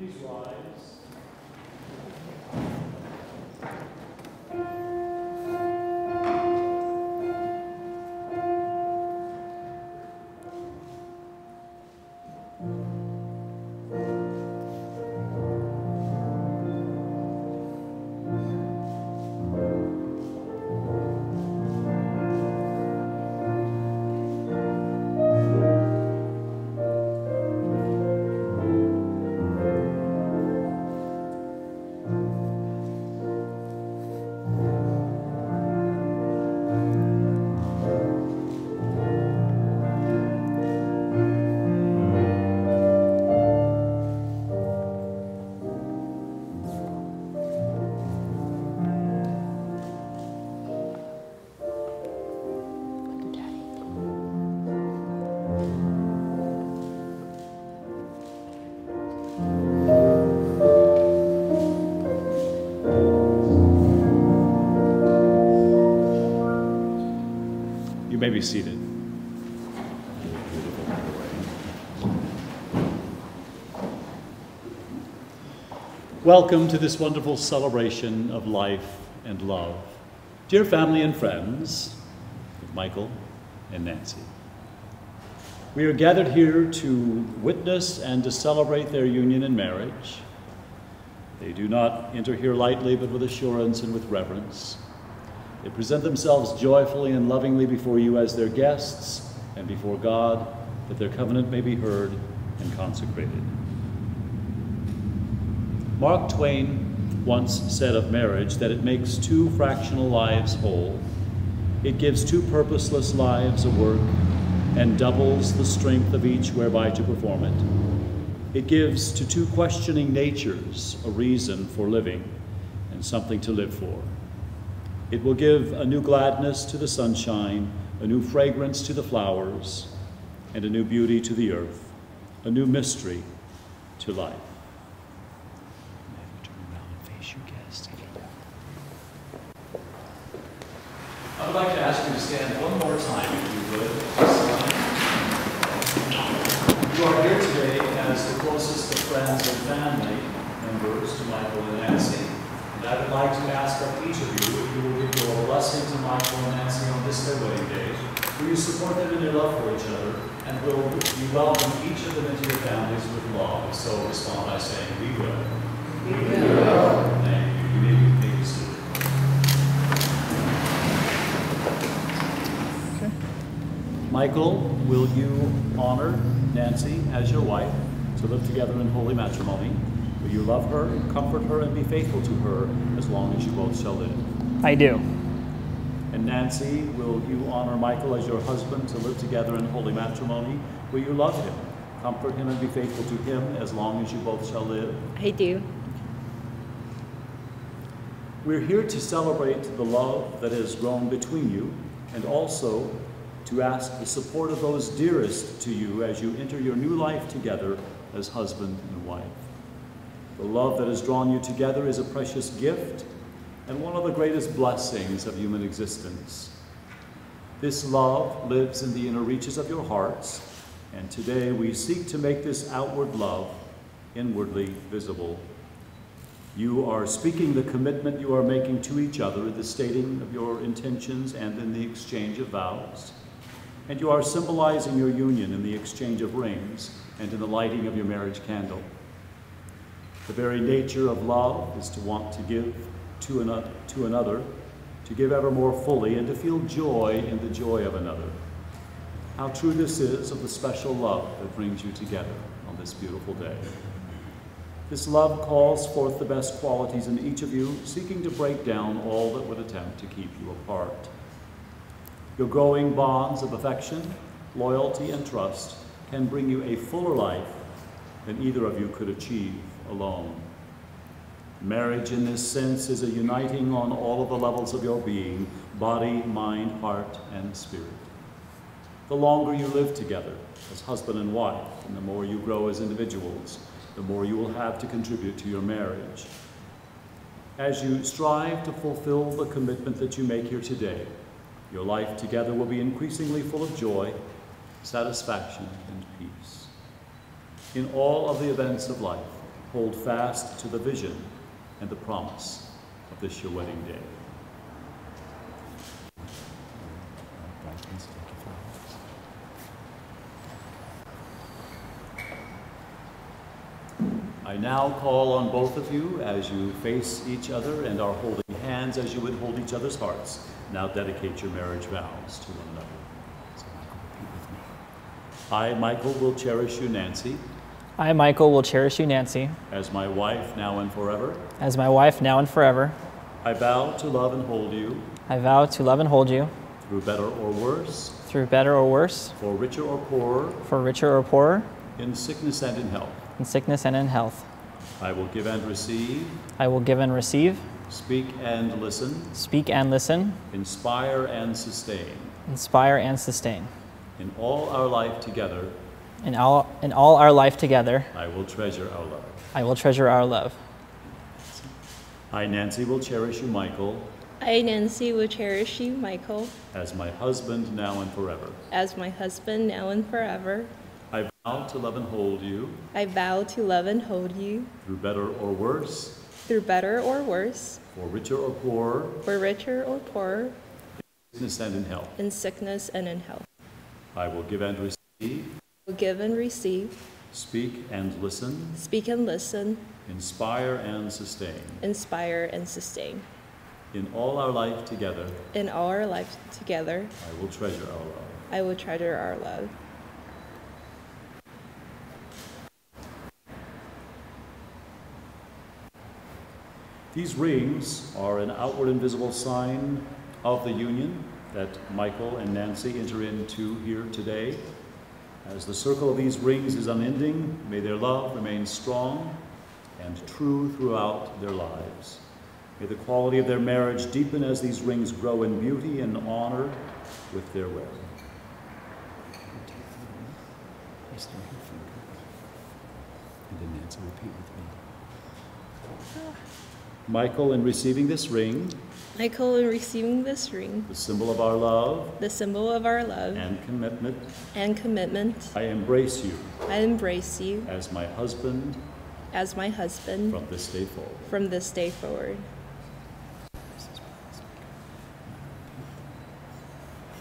Please rise. You may be seated. Welcome to this wonderful celebration of life and love. Dear family and friends of Michael and Nancy, we are gathered here to witness and to celebrate their union in marriage. They do not enter here lightly, but with assurance and with reverence. They present themselves joyfully and lovingly before you as their guests and before God, that their covenant may be heard and consecrated. Mark Twain once said of marriage that it makes two fractional lives whole. It gives two purposeless lives a work and doubles the strength of each whereby to perform it. It gives to two questioning natures a reason for living and something to live for. It will give a new gladness to the sunshine, a new fragrance to the flowers, and a new beauty to the earth, a new mystery to life. Turn around and face your guests. I would like to ask you to stand one more time, if you would. You are here today as the closest of friends and family members to Michael and Nancy. And I would like to ask of each of you if you will give your blessing to Michael and Nancy on this their wedding day. Will you support them in their love for each other, and will you welcome each of them into your families with love? So respond by saying, we will. We will. Thank you. You may be seated. Okay. Michael, will you honor Nancy as your wife to live together in holy matrimony? Will you love her, comfort her, and be faithful to her as long as you both shall live? I do. And Nancy, will you honor Michael as your husband to live together in holy matrimony? Will you love him, comfort him, and be faithful to him as long as you both shall live? I do. We're here to celebrate the love that has grown between you, and also to ask the support of those dearest to you as you enter your new life together as husband and wife. The love that has drawn you together is a precious gift and one of the greatest blessings of human existence. This love lives in the inner reaches of your hearts, and today we seek to make this outward love inwardly visible. You are speaking the commitment you are making to each other in the stating of your intentions and in the exchange of vows. And you are symbolizing your union in the exchange of rings and in the lighting of your marriage candle. The very nature of love is to want to give to another, to give ever more fully, and to feel joy in the joy of another. How true this is of the special love that brings you together on this beautiful day. This love calls forth the best qualities in each of you, seeking to break down all that would attempt to keep you apart. Your growing bonds of affection, loyalty, and trust can bring you a fuller life than either of you could achieve alone. Marriage in this sense is a uniting on all of the levels of your being, body, mind, heart, and spirit. The longer you live together as husband and wife, and the more you grow as individuals, the more you will have to contribute to your marriage. As you strive to fulfill the commitment that you make here today, your life together will be increasingly full of joy, satisfaction, and peace. In all of the events of life, hold fast to the vision and the promise of this your wedding day. I now call on both of you as you face each other and are holding hands as you would hold each other's hearts. Now dedicate your marriage vows to one another. So Michael, repeat with me. I, Michael, will cherish you, Nancy. I, Michael, will cherish you, Nancy. As my wife now and forever. As my wife now and forever. I vow to love and hold you. I vow to love and hold you. Through better or worse. Through better or worse. For richer or poorer. For richer or poorer. In sickness and in health. In sickness and in health. I will give and receive. I will give and receive. Speak and listen. Speak and listen. Inspire and sustain. Inspire and sustain. In all our life together. In all our life together. I will treasure our love. I will treasure our love. I, Nancy, will cherish you, Michael. I, Nancy, will cherish you, Michael. As my husband now and forever. As my husband now and forever. I vow to love and hold you. I vow to love and hold you. Through better or worse. Through better or worse. For richer or poorer. For richer or poorer. In sickness and in health. In sickness and in health. I will give and receive. I will give and receive. Speak and listen. Speak and listen. Inspire and sustain. Inspire and sustain. In all our life together. In all our life together. I will treasure our love. I will treasure our love. These rings are an outward and visible sign of the union that Michael and Nancy enter into here today. As the circle of these rings is unending, may their love remain strong and true throughout their lives. May the quality of their marriage deepen as these rings grow in beauty and honor with their wearing. And then Nancy, repeat with me. Michael, in receiving this ring, Michael, in receiving this ring, the symbol of our love, the symbol of our love and commitment, I embrace you. I embrace you as my husband, from this day forward. From this day forward.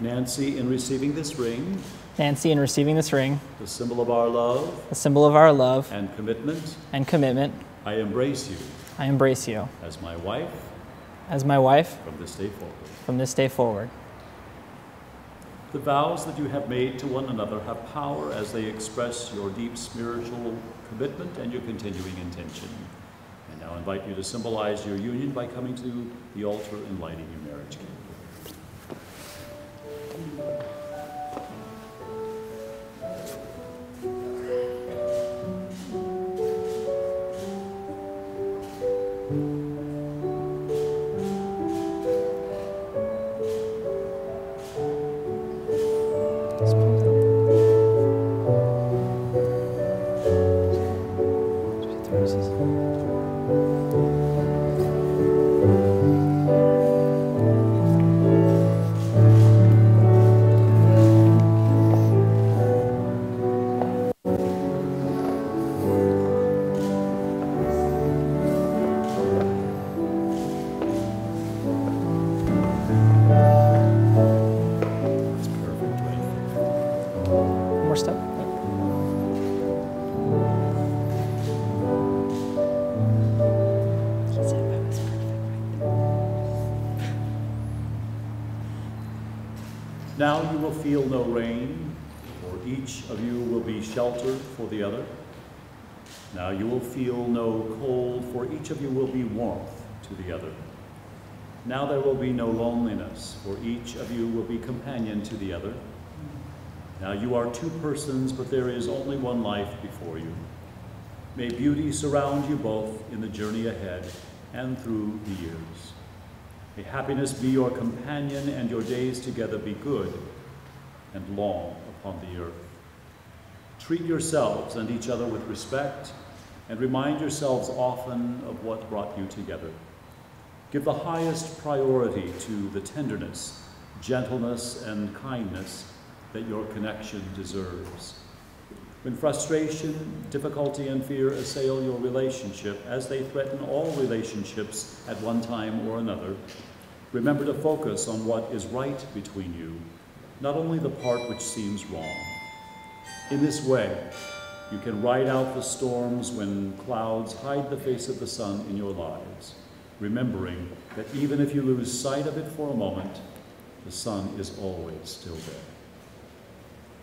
Nancy, in receiving this ring, Nancy, in receiving this ring, the symbol of our love, the symbol of our love and commitment, I embrace you. I embrace you as my wife, from this day forward. The vows that you have made to one another have power as they express your deep spiritual commitment and your continuing intention. I now invite you to symbolize your union by coming to the altar and lighting your marriage candle. Now you will feel no rain, for each of you will be shelter for the other. Now you will feel no cold, for each of you will be warmth to the other. Now there will be no loneliness, for each of you will be companion to the other. Now you are two persons, but there is only one life before you. May beauty surround you both in the journey ahead and through the years. May happiness be your companion and your days together be good and long upon the earth. Treat yourselves and each other with respect and remind yourselves often of what brought you together. Give the highest priority to the tenderness, gentleness, and kindness that your connection deserves. When frustration, difficulty, and fear assail your relationship, as they threaten all relationships at one time or another, remember to focus on what is right between you, not only the part which seems wrong. In this way, you can ride out the storms when clouds hide the face of the sun in your lives, remembering that even if you lose sight of it for a moment, the sun is always still there.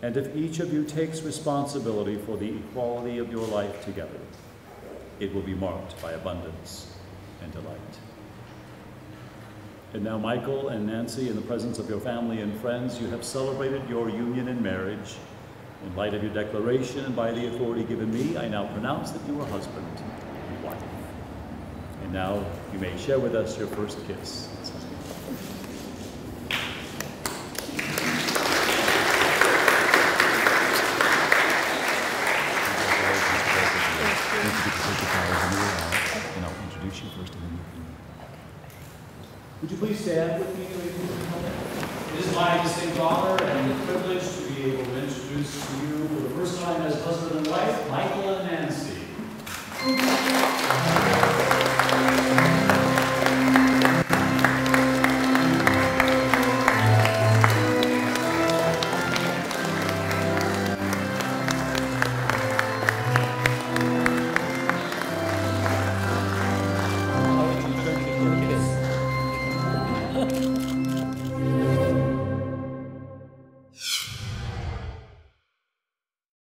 And if each of you takes responsibility for the equality of your life together, it will be marked by abundance and delight. And now, Michael and Nancy, in the presence of your family and friends, you have celebrated your union in marriage. In light of your declaration and by the authority given me, I now pronounce that you are husband and wife. And now you may share with us your first kiss. And I'll introduce you first. Would you please stand with me? It is my distinct honor and privilege to be able to introduce to you for the first time as husband and wife, Michael and Nancy.